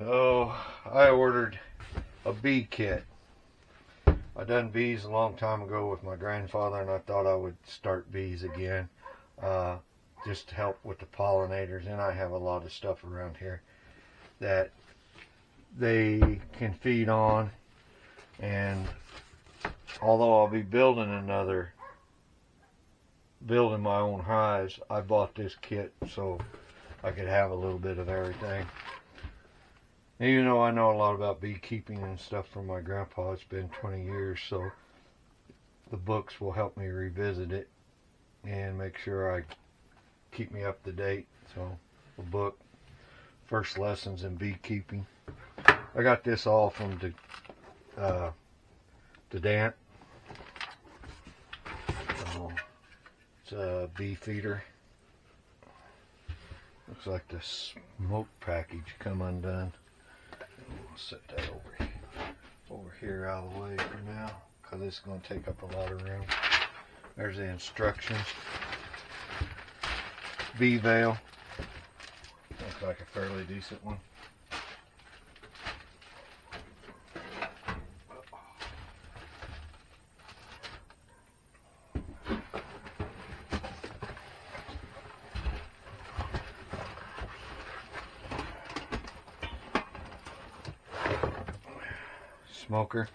Oh, I ordered a bee kit. I done bees a long time ago with my grandfather, and I thought I would start bees again, just to help with the pollinators. And I have a lot of stuff around here that they can feed on. And although I'll be building my own hives, I bought this kit so I could have a little bit of everything. And you know, I know a lot about beekeeping and stuff from my grandpa. It's been 20 years, so the books will help me revisit it and make sure I keep me up to date. So the book, First Lessons in Beekeeping. I got this all from Dadant. It's a bee feeder. Looks like the smoke package come undone. We'll set that over here out of the way for now, because it's going to take up a lot of room. There's the instructions. Bee veil. Looks like a fairly decent one. Smoker.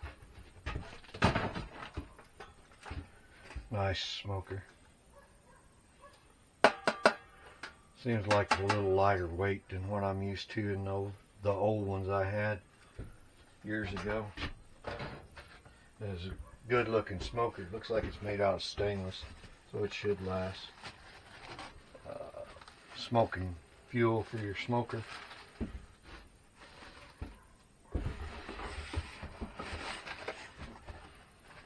Nice smoker. Seems like a little lighter weight than what I'm used to in the old ones I had years ago. It's a good looking smoker. It looks like it's made out of stainless, so it should last. Smoking fuel for your smoker.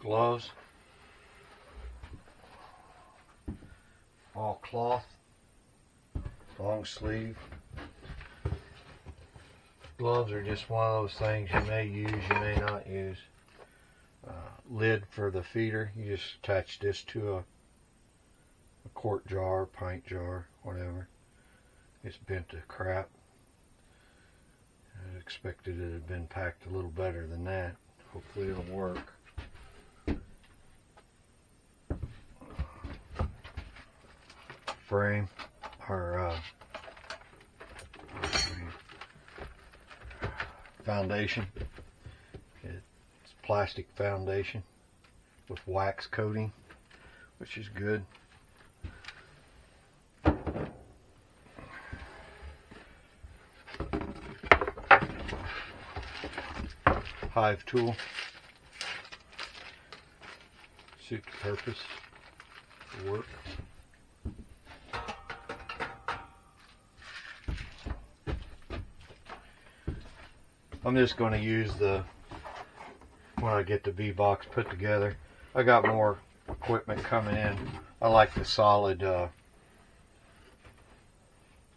Gloves, all cloth, long sleeve. Gloves are just one of those things you may use, you may not use. Lid for the feeder, you just attach this to a quart jar, pint jar, whatever. It's bent to crap. I expected it had been packed a little better than that. Hopefully it'll work. Frame, or foundation. It's plastic foundation with wax coating, which is good. Hive tool. Suit the purpose. Work. I'm just going to use when I get the bee box put together. I got more equipment coming in. I like the solid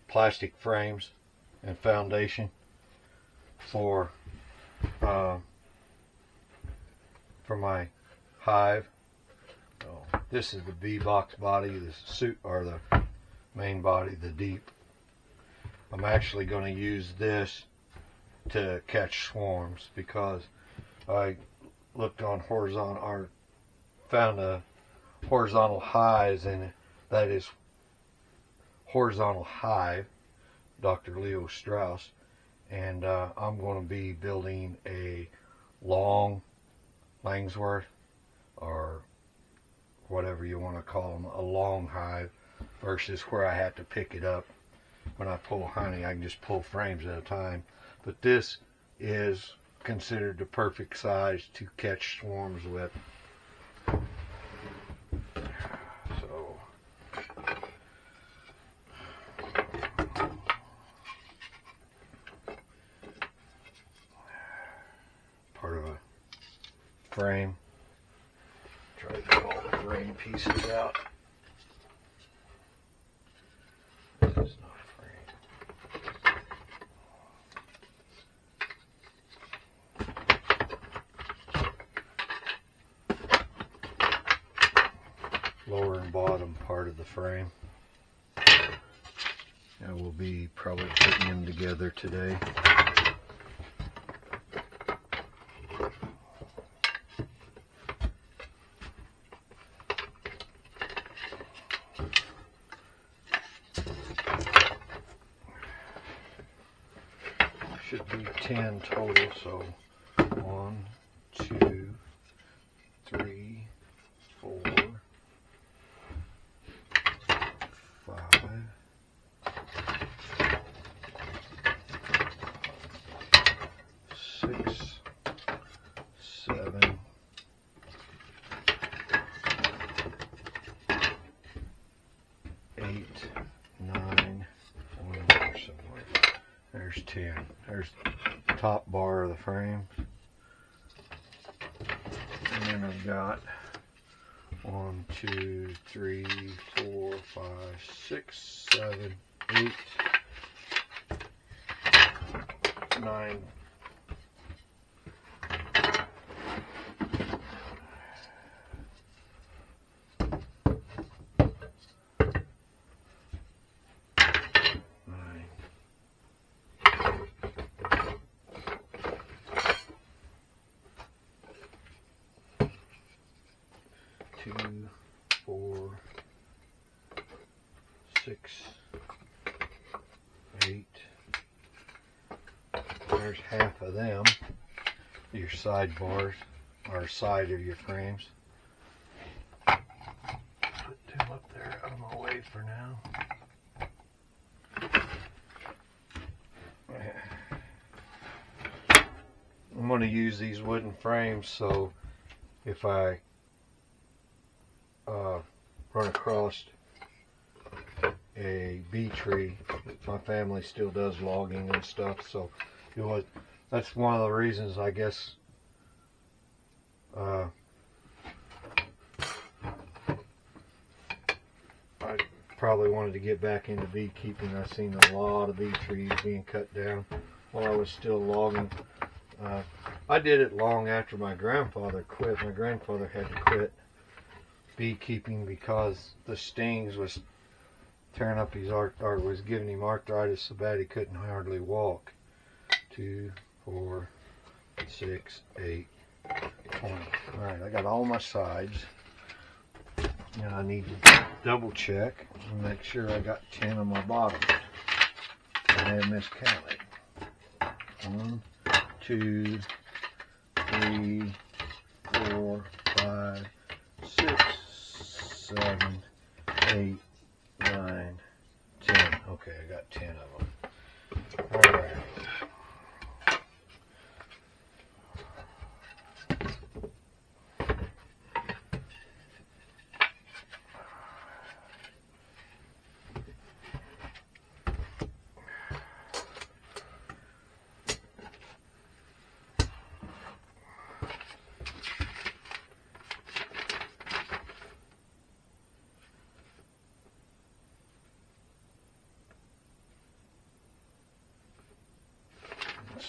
plastic frames and foundation for my hive. So this is the bee box body, the suit, or the main body, the deep. I'm actually going to use this to catch swarms, because I looked on horizontal, or found a horizontal hives, and that is horizontal hive, Dr. Leo Strauss, and I'm going to be building a long Langsworth, or whatever you want to call them, a long hive, versus where I have to pick it up. When I pull honey, I can just pull frames at a time. But this is considered the perfect size to catch swarms with. So, part of a frame. Try to get all the frame pieces out. This is not a frame. Lower and bottom part of the frame. I will be probably putting them together today. should be 10 total, so 1, 2, 3, 4, 5, 6, 7, 8, 9, there's 10. There's the top bar of the frame. And then I've got 1, 2, 3, 4, 5, 6, 7, 8, 9. 2, 4, 6, 8. There's half of them. Your side bars, or side of your frames. Put them up there out of my way for now. I'm going to use these wooden frames, so if I run across a bee tree, my family still does logging and stuff, so that's one of the reasons, I guess, I probably wanted to get back into beekeeping. I've seen a lot of bee trees being cut down while I was still logging. I did it long after my grandfather quit. My grandfather had to quit beekeeping because the stings was tearing up his was giving him arthritis so bad he couldn't hardly walk. 2, 4, 6, 8, 20. Alright, I got all my sides. Now I need to double check and make sure I got 10 on my bottom. I have miscounted. 1, 2, 3, 4, 5, 6, 7, 8, 9, 10. Okay, I got 10 of them. All right.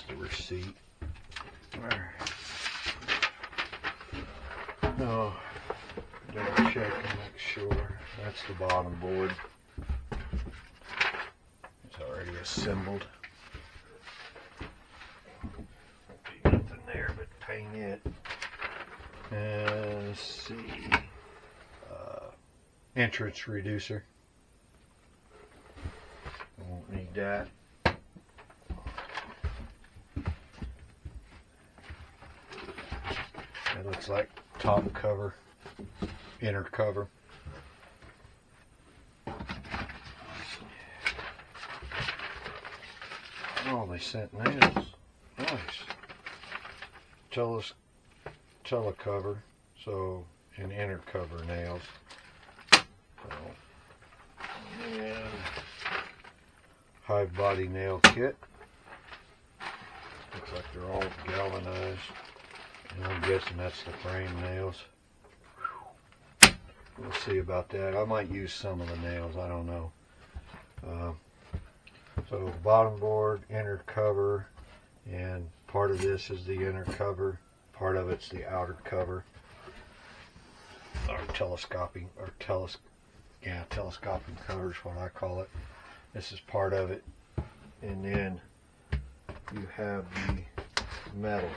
The receipt. Oh, double check and make sure that's the bottom board. It's already assembled. Be nothing there but paint it. And let's see, entrance reducer. Won't need that. It looks like top cover, inner cover. Oh, they sent nails. Nice. Telecover, so an inner cover nails. So, and hive body nail kit. Looks like they're all galvanized. And I'm guessing that's the frame nails. We'll see about that. I might use some of the nails. I don't know. So bottom board, inner cover, and part of this is the inner cover. Part of it's the outer cover. Or telescoping, or telescoping cover is what I call it. This is part of it. And then you have the metal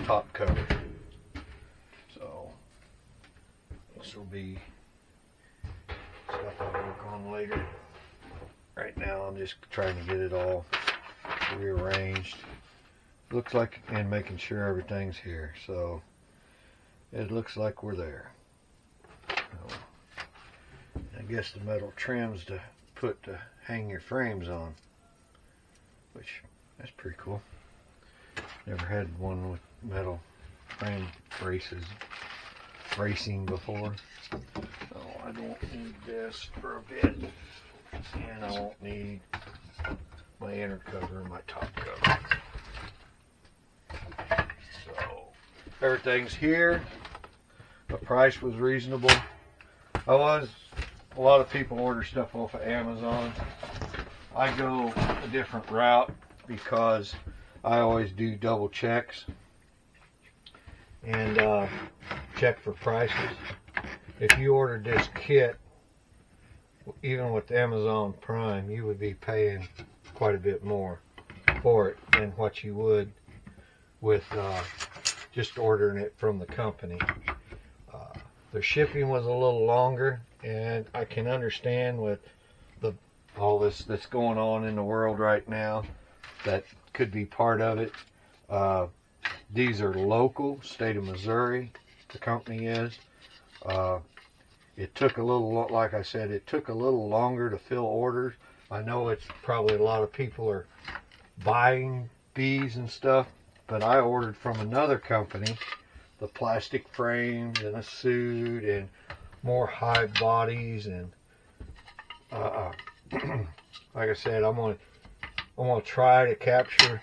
top cover. So this will be stuff I'll work on later. right now I'm just trying to get it all rearranged. Looks like, and making sure everything's here. So it looks like we're there. So, I guess the metal trims to put to hang your frames on, which that's pretty cool. Never had one with metal frame bracing before. So I don't need this for a bit, and I won't need my inner cover and my top cover. So everything's here. The price was reasonable. A lot of people order stuff off of Amazon. I go a different route because I always do double checks and check for prices. If you ordered this kit, even with Amazon Prime, you would be paying quite a bit more for it than what you would with just ordering it from the company. The shipping was a little longer, and I can understand with all this that's going on in the world right now, that could be part of it. These are local, state of Missouri, the company is. It took a little, like I said, it took a little longer to fill orders. I know it's probably a lot of people are buying bees and stuff, but I ordered from another company the plastic frames and a suit and more hive bodies, and like I said, I'm gonna try to capture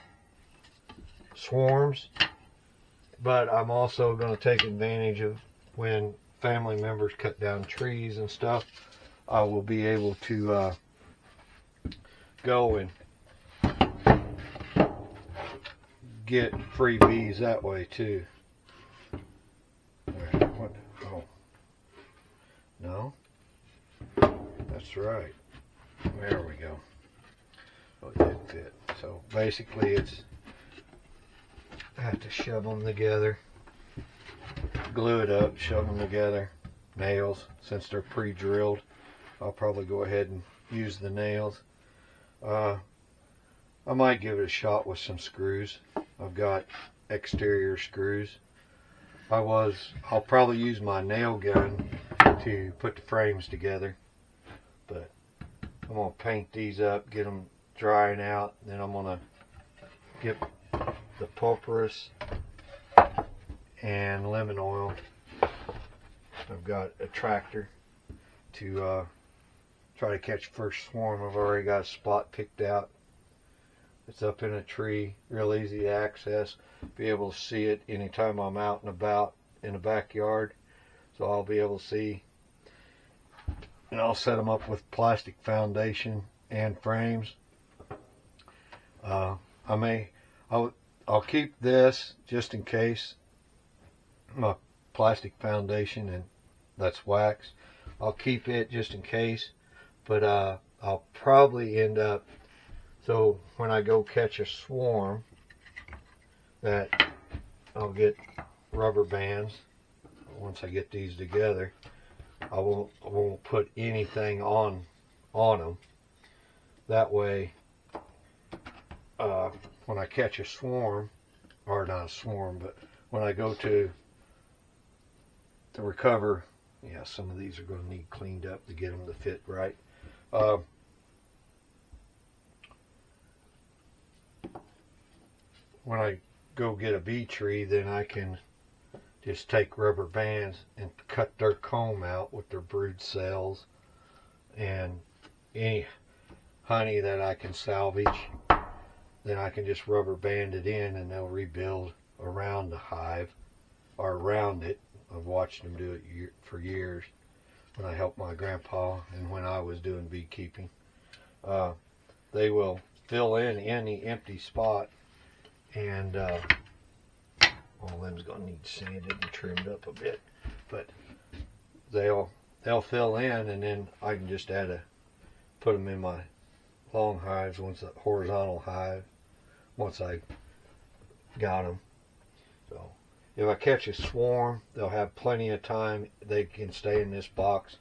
swarms, but I'm also going to take advantage of when family members cut down trees and stuff. I will be able to go and get free bees that way too. What? Oh, no, that's right. There we go. Oh, it did fit. So basically, it's I have to shove them together, glue it up, shove them together. Nails, since they're pre-drilled, I'll probably go ahead and use the nails. I might give it a shot with some screws. I've got exterior screws. I'll probably use my nail gun to put the frames together, but I'm going to paint these up, get them drying out, then I'm going to get the pulpurus and lemon oil. I've got a tractor to try to catch first swarm. I've already got a spot picked out. It's up in a tree, real easy to access. Be able to see it anytime I'm out and about in the backyard. So I'll be able to see. And I'll set them up with plastic foundation and frames. I'll keep this just in case, my plastic foundation, and that's wax. I'll keep it just in case, but I'll probably end up, so when I go catch a swarm, that I'll get rubber bands. Once I get these together, I won't put anything on them. That way, when I catch a swarm, or not a swarm, but when I go to recover, yeah, some of these are going to need cleaned up to get them to fit right. When I go get a bee tree, then I can just take rubber bands and cut their comb out with their brood cells, and any honey that I can salvage, then I can just rubber band it in and they'll rebuild around the hive, or around it. I've watched them do it for years when I helped my grandpa and when I was doing beekeeping. They will fill in any empty spot, and all them's going to need sanded and trimmed up a bit, but they'll fill in, and then I can just put them in my long hives, once a horizontal hive, once I got them. So if I catch a swarm, they'll have plenty of time. They can stay in this box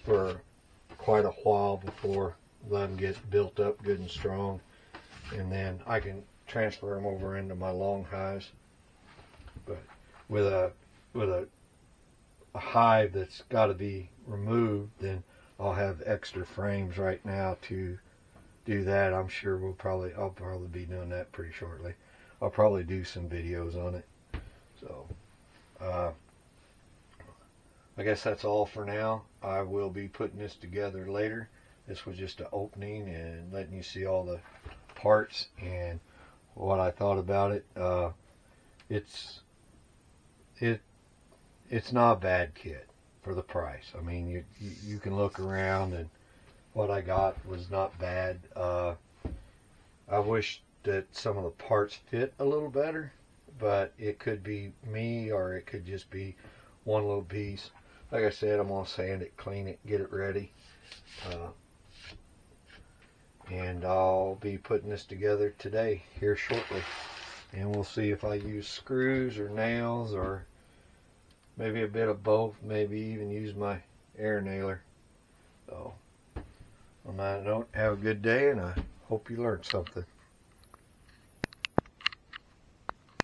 for quite a while before let them get built up good and strong, and then I can transfer them over into my long hives. But with a hive that's got to be removed, then I'll have extra frames right now to do that. I'm sure I'll probably be doing that pretty shortly. I'll probably do some videos on it. So I guess that's all for now. I will be putting this together later. This was just an opening and letting you see all the parts and what I thought about it. It's not a bad kit for the price. I mean, you can look around, and what I got was not bad. I wish that some of the parts fit a little better, but it could be me, or it could just be one little piece. Like I said, I'm going to sand it, clean it, get it ready. And I'll be putting this together today, here shortly. And we'll see if I use screws or nails, or maybe a bit of both, maybe even use my air nailer. So, on that note, have a good day, and I hope you learned something.